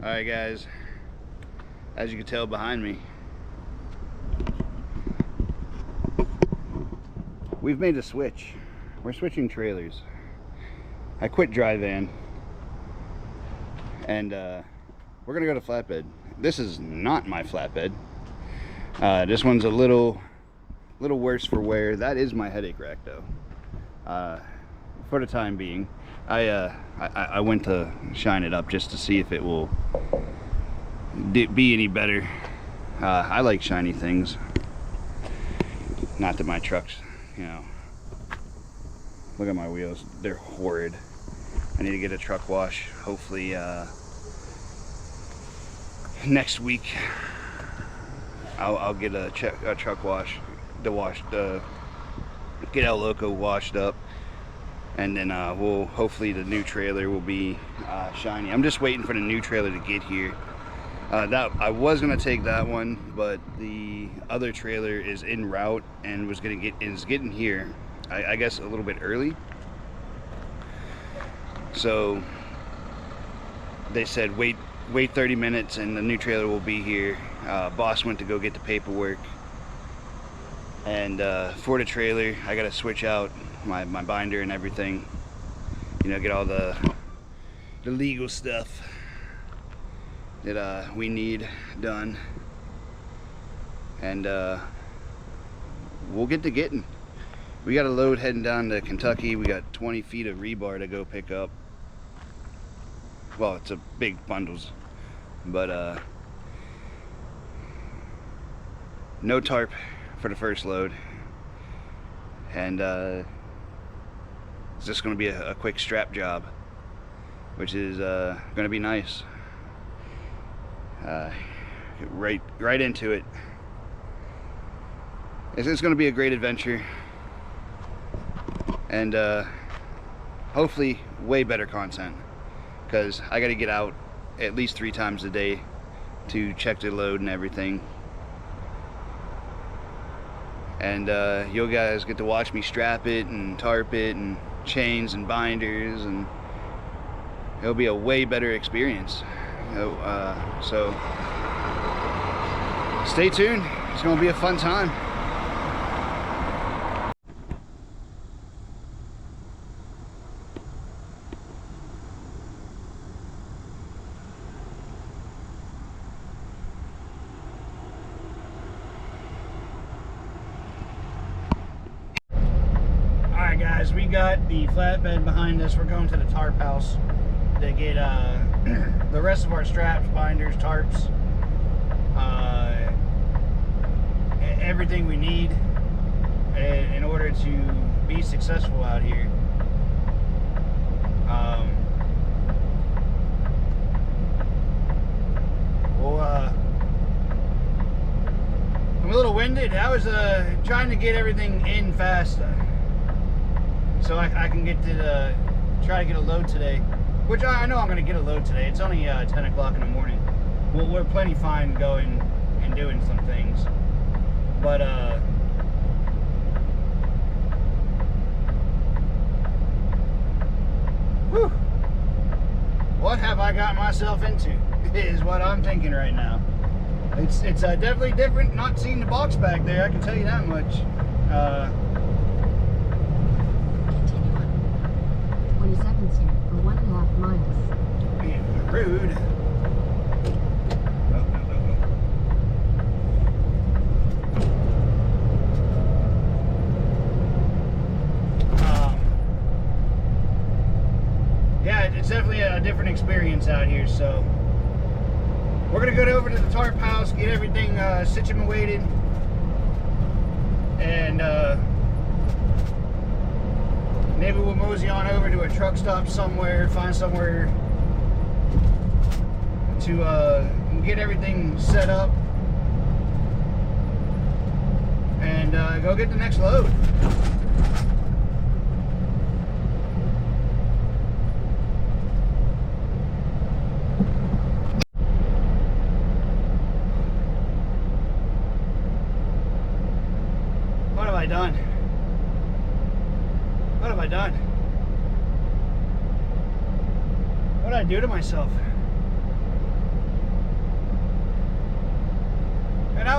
Alright guys, as you can tell behind me, we've made a switch. We're switching trailers. I quit dry van and we're gonna go to flatbed. This is not my flatbed. This one's a little worse for wear. That is my headache rack though. For the time being, I went to shine it up just to see if it will be any better. I like shiny things. Not that my trucks, you know, look at my wheels, they're horrid. I need to get a truck wash, hopefully next week. I'll get a truck wash, get El Loco washed up, and then we'll hopefully the new trailer will be shiny. I'm just waiting for the new trailer to get here. That I was gonna take that one, but the other trailer is en route and is getting here, I guess, a little bit early. So they said wait 30 minutes and the new trailer will be here. Boss went to go get the paperwork, and for the trailer I gotta switch out my binder and everything, you know, get all the legal stuff that we need done, and we'll get to getting. We got a load heading down to Kentucky. We got 20 feet of rebar to go pick up. Well, it's a big bundles, but no tarp for the first load, and it's just going to be a quick strap job, which is going to be nice. Right into it. It's going to be a great adventure, and hopefully way better content, because I got to get out at least 3 times a day to check the load and everything, and you guys get to watch me strap it and tarp it and chains and binders, and it'll be a way better experience. So stay tuned. It's going to be a fun time. Alright guys, we got the flatbed behind us. We're going to the tarp house to get the rest of our straps, binders, tarps, everything we need in order to be successful out here. I'm a little winded. I was trying to get everything in fast so I can get to try to get a load today. Which I know I'm going to get a load today. It's only 10 o'clock in the morning. Well, we're plenty fine going and doing some things. But, whew, what have I got myself into is what I'm thinking right now. It's definitely different not seeing the box back there, I can tell you that much. Continue on 27th Street for 1.5 miles. Being rude. Yeah, it's definitely a different experience out here, so we're gonna go over to the tarp house, get everything situated, and maybe we'll mosey on over to a truck stop somewhere, find somewhere to get everything set up, and go get the next load. What have I done? What have I done? What did I do to myself?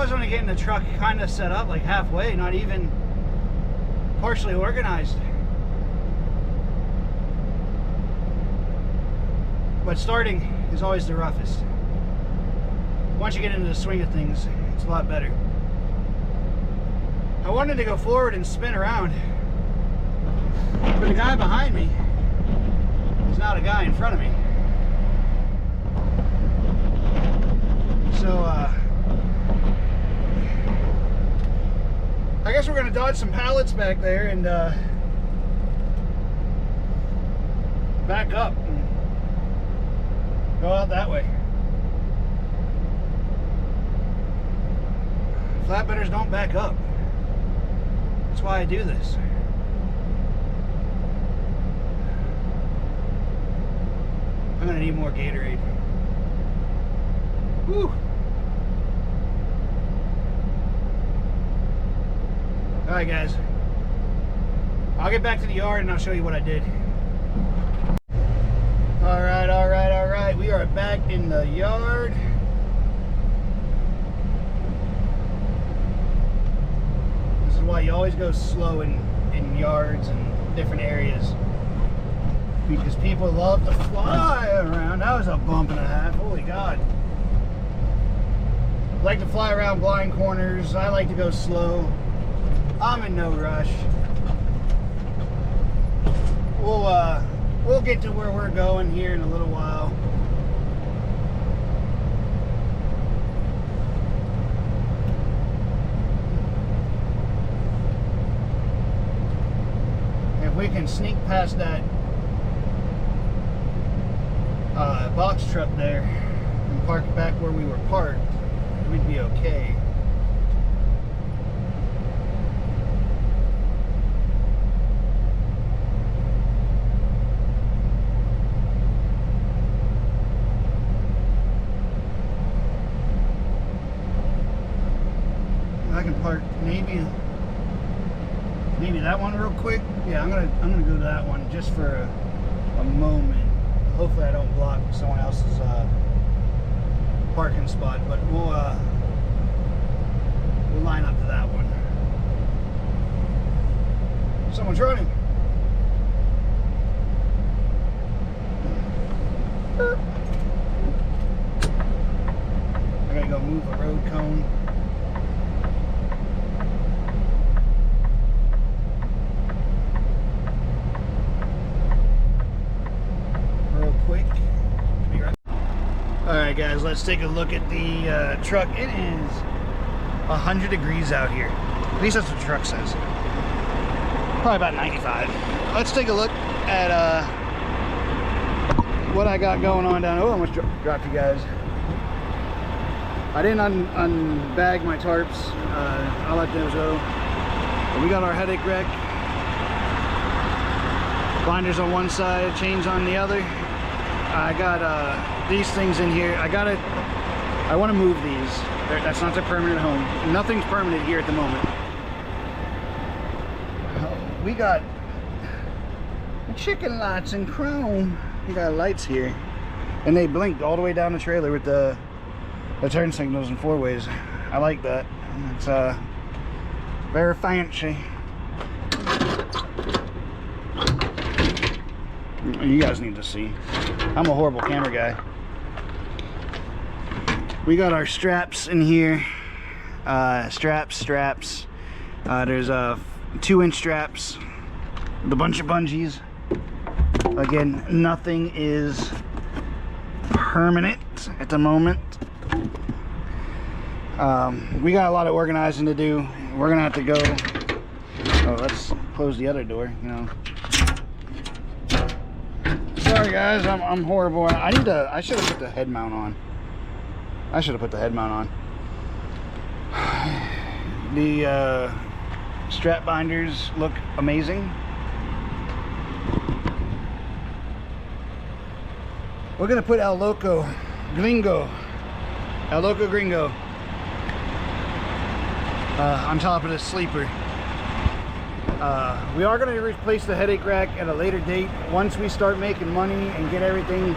was only getting the truck kind of set up, like halfway, not even partially organized. But starting is always the roughest. Once you get into the swing of things, it's a lot better. I wanted to go forward and spin around, but the guy behind me is not a guy in front of me. So, I guess we're gonna dodge some pallets back there and back up and go out that way. Flatbedders don't back up. That's why I do this. I'm gonna need more Gatorade. Whew. Alright guys, I'll get back to the yard and I'll show you what I did. Alright, we are back in the yard. This is why you always go slow in yards and different areas, because people love to fly around. That was a bump and a half, holy God. I like to fly around blind corners. I like to go slow. I'm in no rush. We'll get to where we're going here in a little while. If we can sneak past that box truck there and park it back where we were parked, we'd be okay. I can park maybe that one real quick. Yeah, I'm gonna go to that one just for a moment. Hopefully I don't block someone else's parking spot, but we'll line up to that one. Someone's running. I gotta go move a road cone. Alright guys, let's take a look at the truck. It is 100 degrees out here. At least that's what the truck says. Probably about 95. Let's take a look at what I got going on down. Oh, I almost dropped you guys. I didn't unbag my tarps. I'll let those go. But we got our headache wreck. Blinders on one side, chains on the other. I got these things in here. I want to move these. That's not their permanent home. Nothing's permanent here at the moment. We got chicken lights in chrome. We got lights here, and they blinked all the way down the trailer with the turn signals in 4 ways. I like that. It's very fancy. You guys need to see. I'm a horrible camera guy. We got our straps in here. Straps. There's 2-inch straps with a bunch of bungees. Again, nothing is permanent at the moment. We got a lot of organizing to do. We're gonna have to go. Oh, let's close the other door, you know. Sorry guys, I'm horrible. I should have put the head mount on. The strap binders look amazing. We're gonna put El Loco Gringo on top of this sleeper. We are going to replace the headache rack at a later date once we start making money and get everything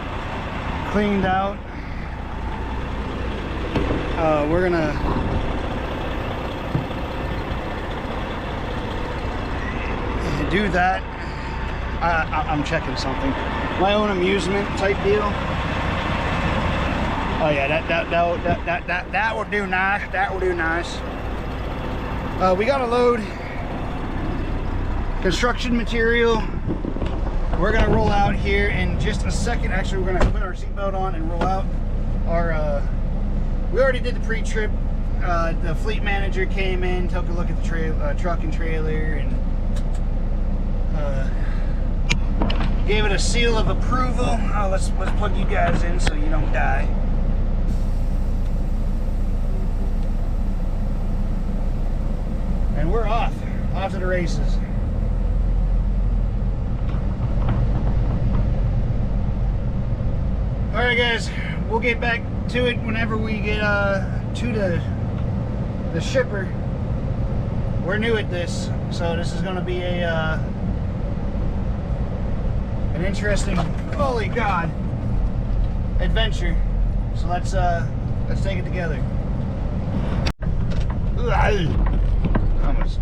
cleaned out. We're gonna do that. I'm checking something. My own amusement type deal. Oh yeah, that will do nice. That will do nice. We got to load construction material. We're gonna roll out here in just a second. Actually, we're gonna put our seatbelt on and roll out. Our we already did the pre-trip. The fleet manager came in, took a look at the truck and trailer, and gave it a seal of approval. Oh, let's plug you guys in so you don't die. And we're off to the races. All right, guys, we'll get back to it whenever we get to the shipper. We're new at this, so this is going to be a an interesting, holy God, adventure. So let's take it together. I almost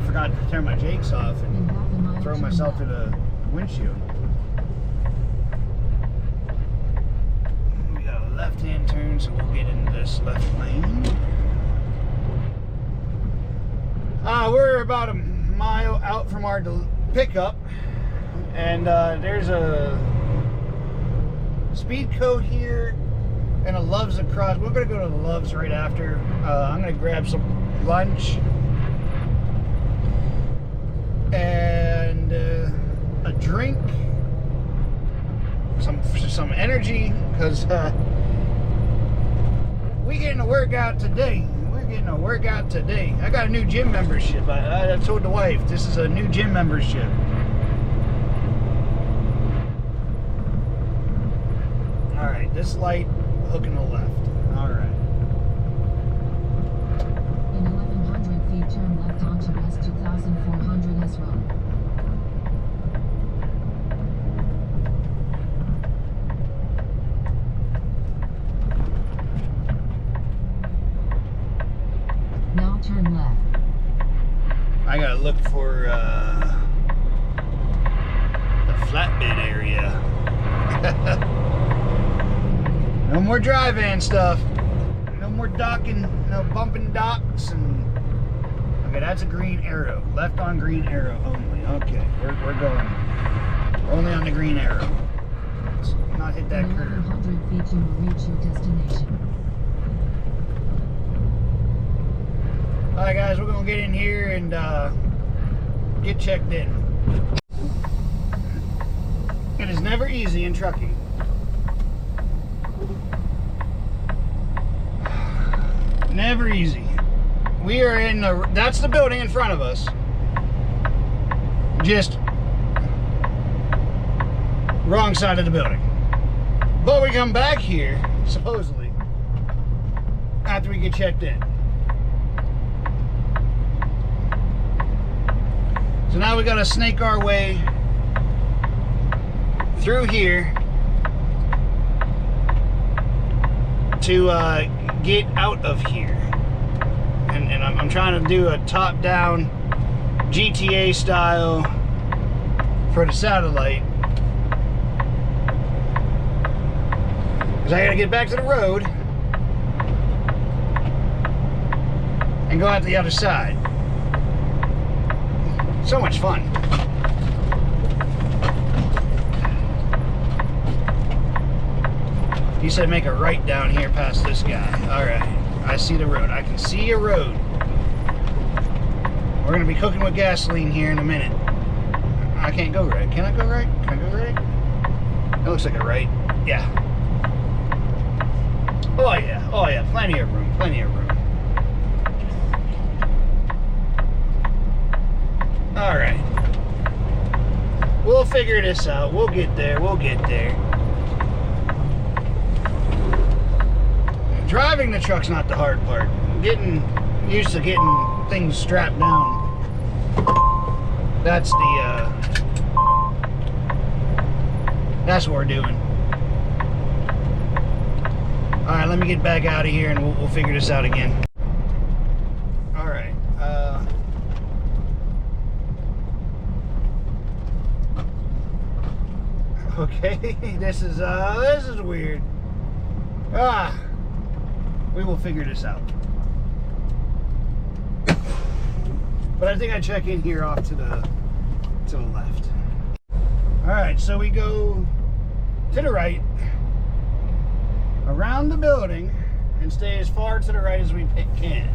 forgot to turn my jakes off and throw myself through the windshield. We got a left-hand turn, so we'll get into this left lane. We're about a mile out from our pickup, and there's a speed coat here and a Love's across. We're gonna go to the Love's right after. I'm gonna grab some lunch and a drink, some energy, because we getting a workout today. We're getting a workout today. I got a new gym membership. I told the wife this is a new gym membership. All right, this light hooking the left. All right. In 1100 feet, turn left onto West 2400 S Road. Now turn left. I gotta look for the flatbed area. No more dry van stuff. No more docking, no bumping docks. And okay, that's a green arrow. Left on green arrow only. Okay, we're going only on the green arrow. Let's not hit that In curve. 1100 feet, you will reach your destination. All right, guys, we're gonna get in here and get checked in. It is never easy in trucking. Never easy. We are in the, that's the building in front of us. Just wrong side of the building. But we come back here, supposedly, after we get checked in. So now we gotta snake our way through here to get out of here. And I'm trying to do a top-down GTA style for the satellite. Because I gotta get back to the road and go out the other side. So much fun. He said make a right down here past this guy. Alright, I see the road. I can see a road. We're going to be cooking with gasoline here in a minute. I can't go right. Can I go right? Can I go right? It looks like a right. Yeah. Oh yeah. Oh yeah. Plenty of room. Plenty of room. Alright. We'll figure this out. We'll get there. We'll get there. Driving the truck's not the hard part. Getting used to getting things strapped down. That's that's what we're doing. Alright, let me get back out of here and we'll figure this out again. Alright. Okay, this is weird. We will figure this out. But I think I check in here off to the left. All right, so we go to the right, around the building, and stay as far to the right as we can.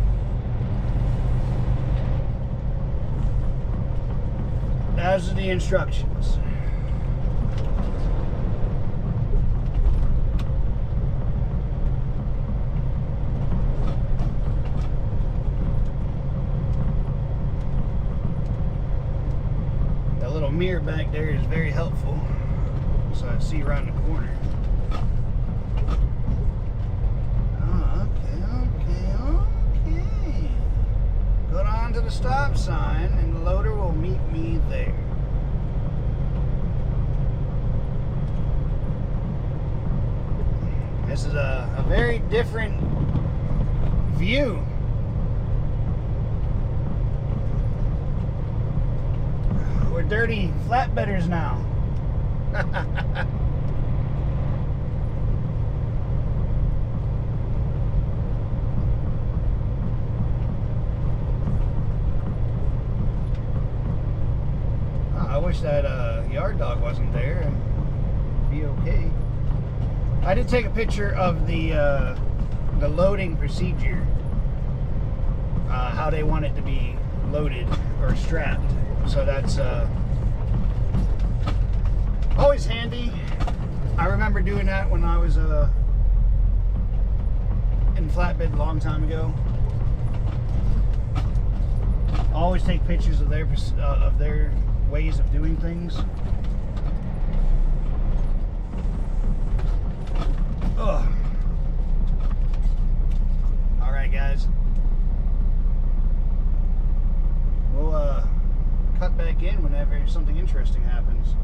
Those are the instructions. That little mirror back there is very helpful, so I see around the corner. Oh, okay. Go on to the stop sign, and the loader will meet me there. This is a very different view. We're dirty flatbedders now. I wish that yard dog wasn't there and be okay. I did take a picture of the loading procedure, how they want it to be loaded or strapped. So that's always handy. I remember doing that when I was in flatbed a long time ago. I always take pictures of their ways of doing things. Ugh. All right, guys. We'll cut back in whenever something interesting happens.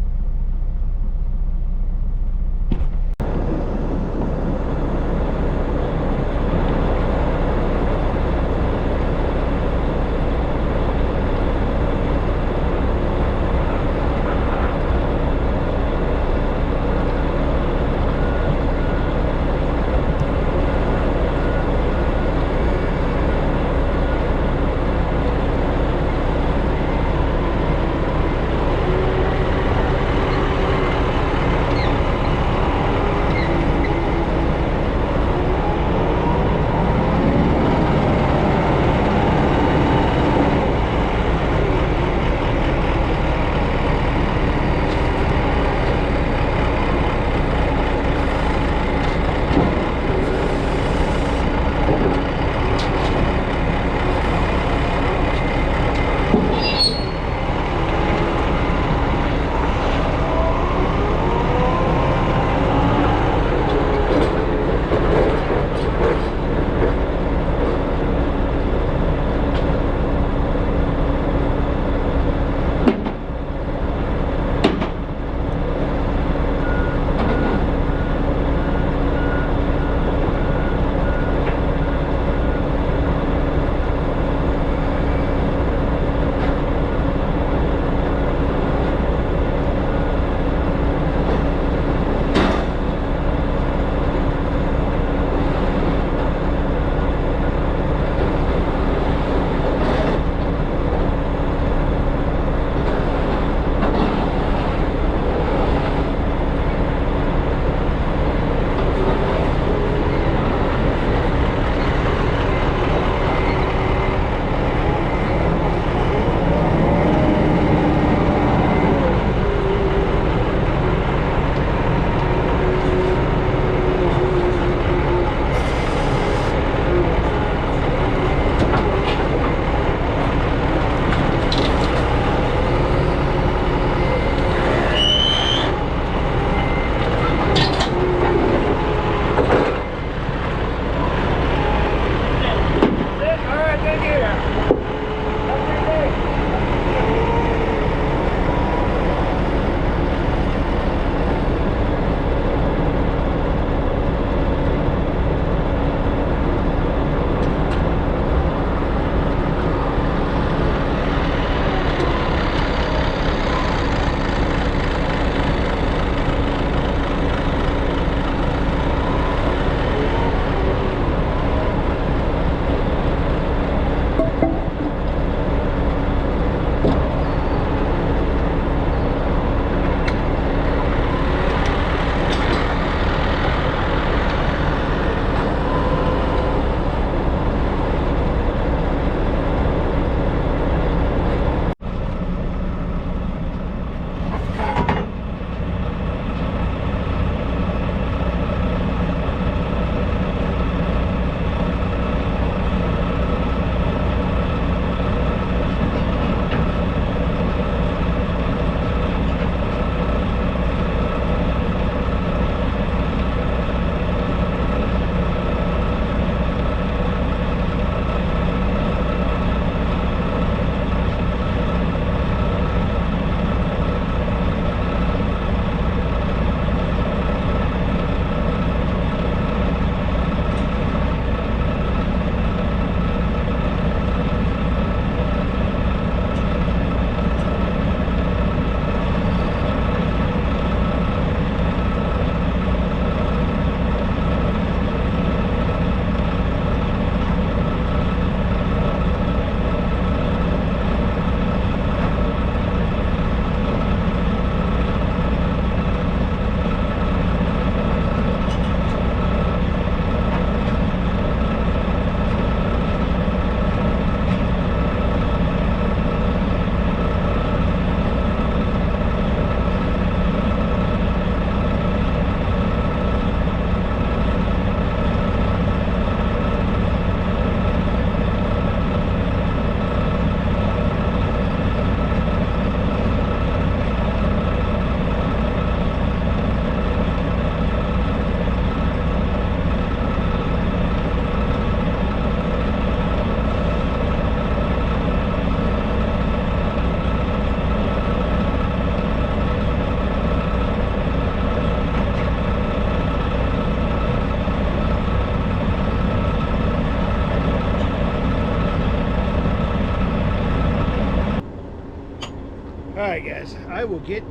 guys, I will get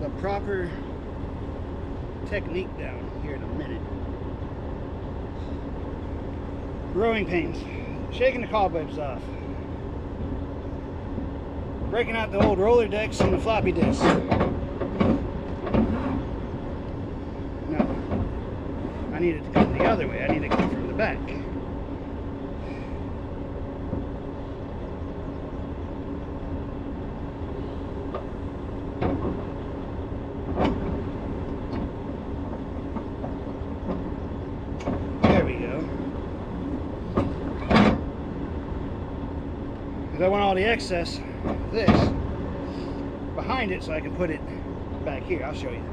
the proper technique down here in a minute. Growing pains, shaking the cobwebs off, breaking out the old roller decks and the floppy disks. No, I needed to come the other way. I need to come from the back. I want all the excess of this behind it so I can put it back here. I'll show you.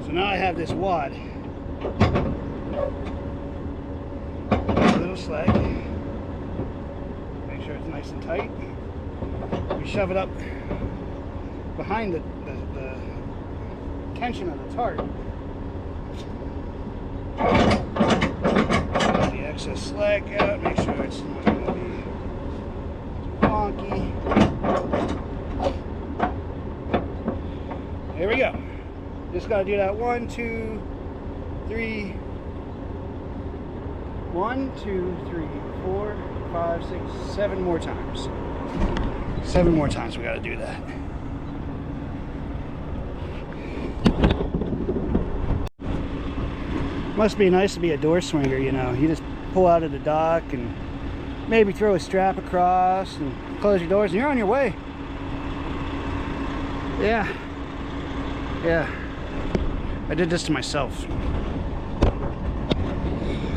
So now I have this wad. A little slack. It's nice and tight. We shove it up behind the tension of the tarp. Get the excess slack out, make sure it's not going to be wonky. There we go. Just got to do that 1, 2, 3. 1, 2, 3, 4, 5, 6, 7 more times. 7 more times we got to do that. Must be nice to be a door swinger, you know. You just pull out of the dock and maybe throw a strap across and close your doors and you're on your way. Yeah. I did this to myself.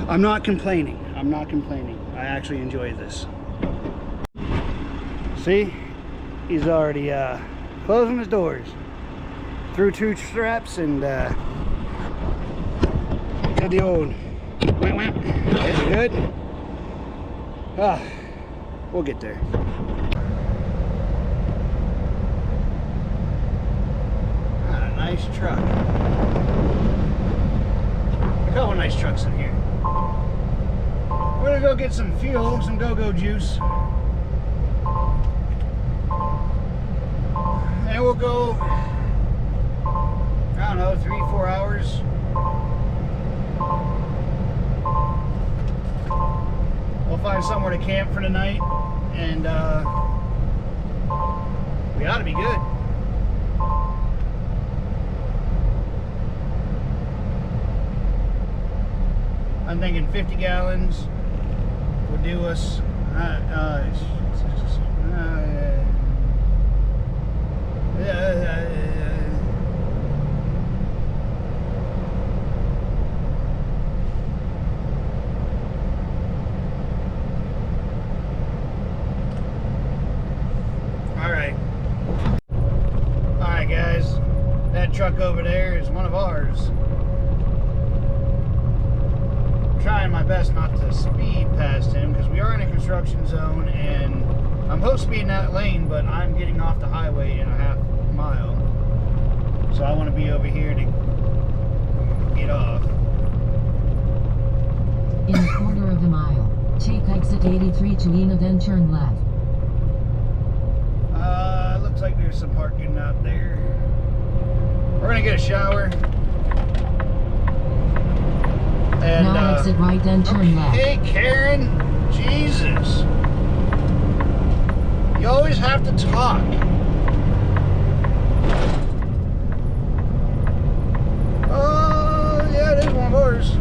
I'm not complaining. I'm not complaining. I actually enjoy this. See? He's already closing his doors. Threw 2 straps and did the old wham wham. Is it good? We'll get there. Ah, a nice truck. A couple nice trucks in here. We're gonna go get some fuel, some go-go juice. And we'll go, I don't know, 3-4 hours. We'll find somewhere to camp for the night, and we ought to be good. I'm thinking 50 gallons will do us. Alright guys, that truck over there is one of ours. I'm trying my best not to speed past him because we are in a construction zone and I'm supposed to be in that lane, but I'm getting off the highway in a half mile. So I want to be over here to get off. In a quarter of a mile, take exit 83 to Ena, then turn left. Looks like there's some parking out there. We're gonna get a shower. And now exit right, then turn left. Hey Karen, Jesus. You always have to talk. Oh, yeah, it is one of ours.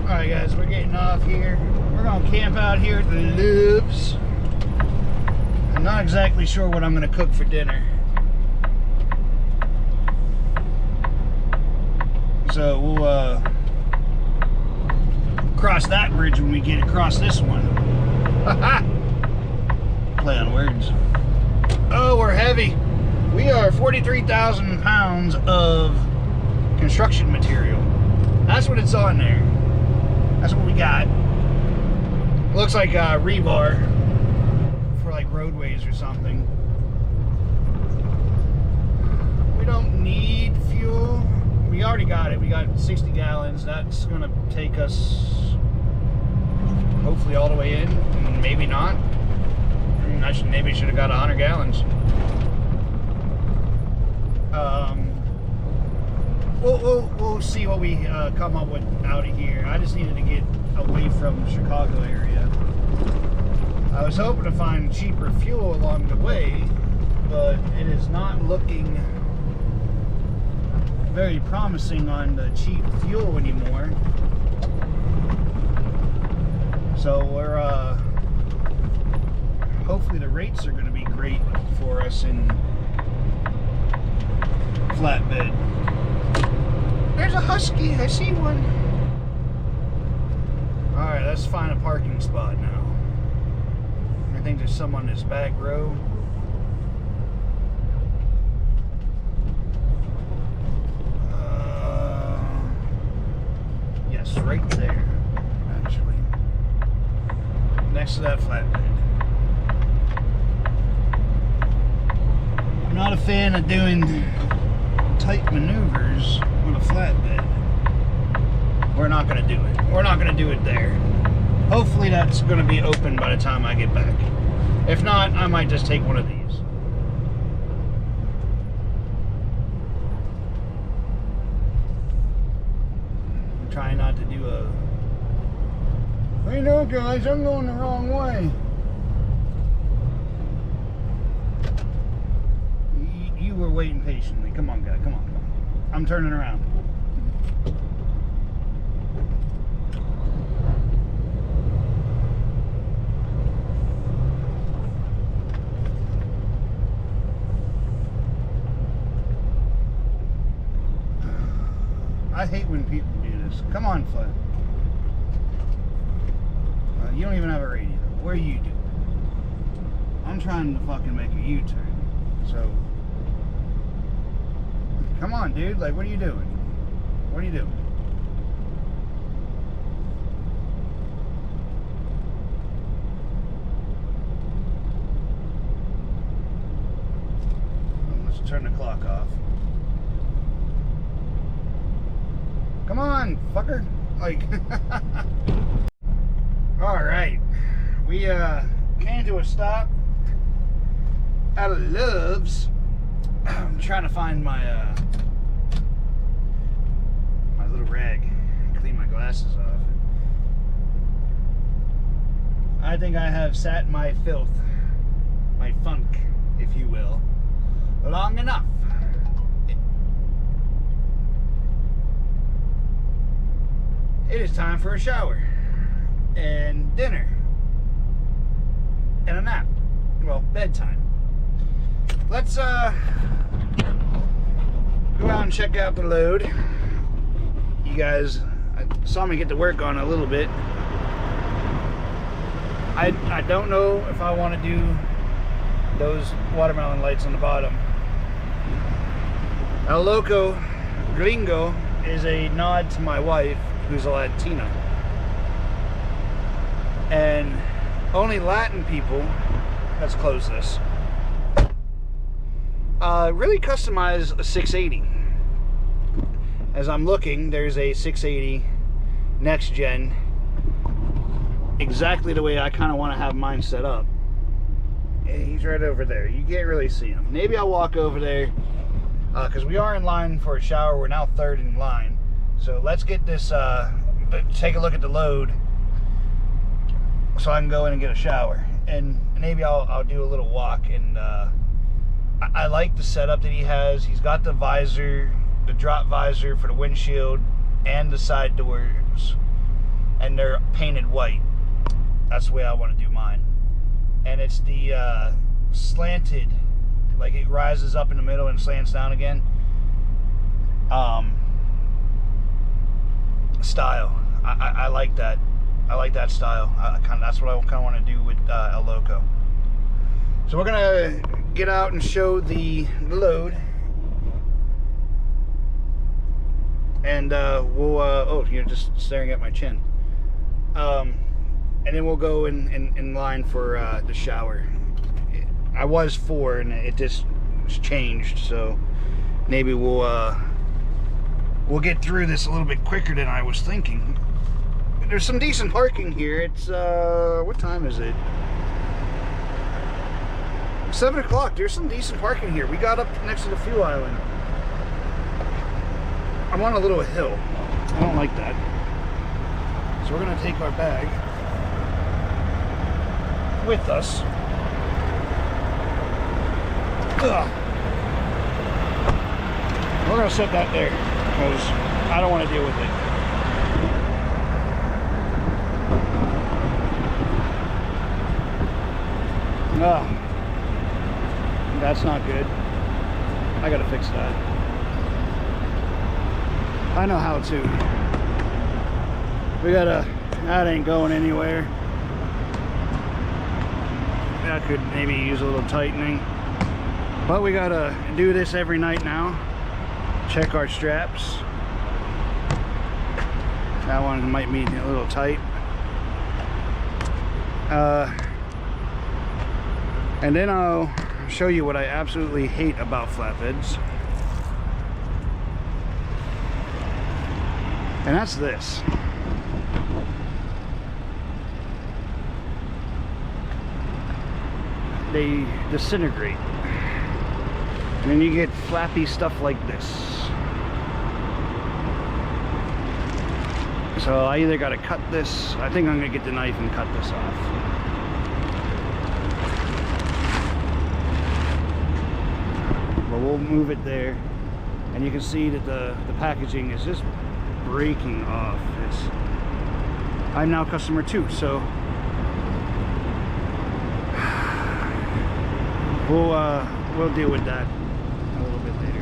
Alright guys, we're getting off here. We're gonna camp out here at the Loves. I'm not exactly sure what I'm gonna cook for dinner. So we'll cross that bridge when we get across this one. Play on words. Oh, we're heavy. We are 43,000 pounds of construction material. That's what it's on there. That's what we got. Looks like rebar for like roadways or something. We don't need fuel. We already got it. We got 60 gallons. That's gonna take us hopefully all the way in. Maybe not. Maybe should have got 100 gallons. We'll see what we come up with out of here. I just needed to get away from the Chicago area. I was hoping to find cheaper fuel along the way, but it is not looking very promising on the cheap fuel anymore. So we're hopefully the rates are going to be great for us in flatbed. There's a husky. I see one. All right, let's find a parking spot now. I think there's some on this back row. Yes, right there, actually. Next to that flatbed. I'm not a fan of doing tight maneuvers with a flatbed. We're not going to do it. We're not going to do it there. Hopefully that's going to be open by the time I get back. If not, I might just take one of these. I'm trying not to do a... Hey, no, guys, I'm going the wrong way. You were waiting patiently. Come on, guy. Come on, come on. I'm turning around. I hate when people do this. Come on, Flat. You don't even have a radio. What are you doing? I'm trying to fucking make a U-turn. So, come on, dude. Like, what are you doing? What are you doing? Let's turn the clock off. Come on, fucker. Like, all right. We came to a stop out of Love's. I'm trying to find my my little rag, clean my glasses off. I think I have sat my filth, my funk, if you will, long enough. It is time for a shower and dinner and a nap. Well, bedtime. Let's go out and check out the load. You guys saw me get to work on it a little bit. I don't know if I want to do those watermelon lights on the bottom. El Loco Gringo is a nod to my wife, who's a Latina. And only Latin people, let's close this, really customize a 680. As I'm looking, there's a 680 next gen, exactly the way I kind of want to have mine set up. He's right over there. You can't really see him. Maybe I'll walk over there, because we are in line for a shower. We're now third in line. So let's get this, take a look at the load so I can go in and get a shower. And maybe I'll do a little walk. And I like the setup that he has. He's got the visor, the drop visor for the windshield and the side doors. And they're painted white. That's the way I want to do mine. And it's the slanted, like it rises up in the middle and slants down again. Style. I like that. I like that style. That's what I kind of want to do with El Loco. So we're gonna get out and show the load, and we'll oh, you're just staring at my chin. And then we'll go in line for the shower. I was 4 and it just changed, so maybe we'll get through this a little bit quicker than I was thinking. There's some decent parking here. It's what time is it? 7 o'clock. There's some decent parking here. We got up next to the fuel island. I'm on a little hill. I don't like that. So we're gonna take our bag with us. Ugh. We're gonna set that there because I don't want to deal with it. No, that's not good. I gotta fix that. I know how to. That ain't going anywhere. That could maybe use a little tightening. But we gotta do this every night now. Check our straps. That one might be a little tight. And then I'll show you what I absolutely hate about flatbeds. And that's this. They disintegrate. And then you get flappy stuff like this. So I either got to cut this. I think I'm going to get the knife and cut this off. But we'll move it there. And you can see that the packaging is just breaking off. I'm now customer 2, so we'll deal with that a little bit later.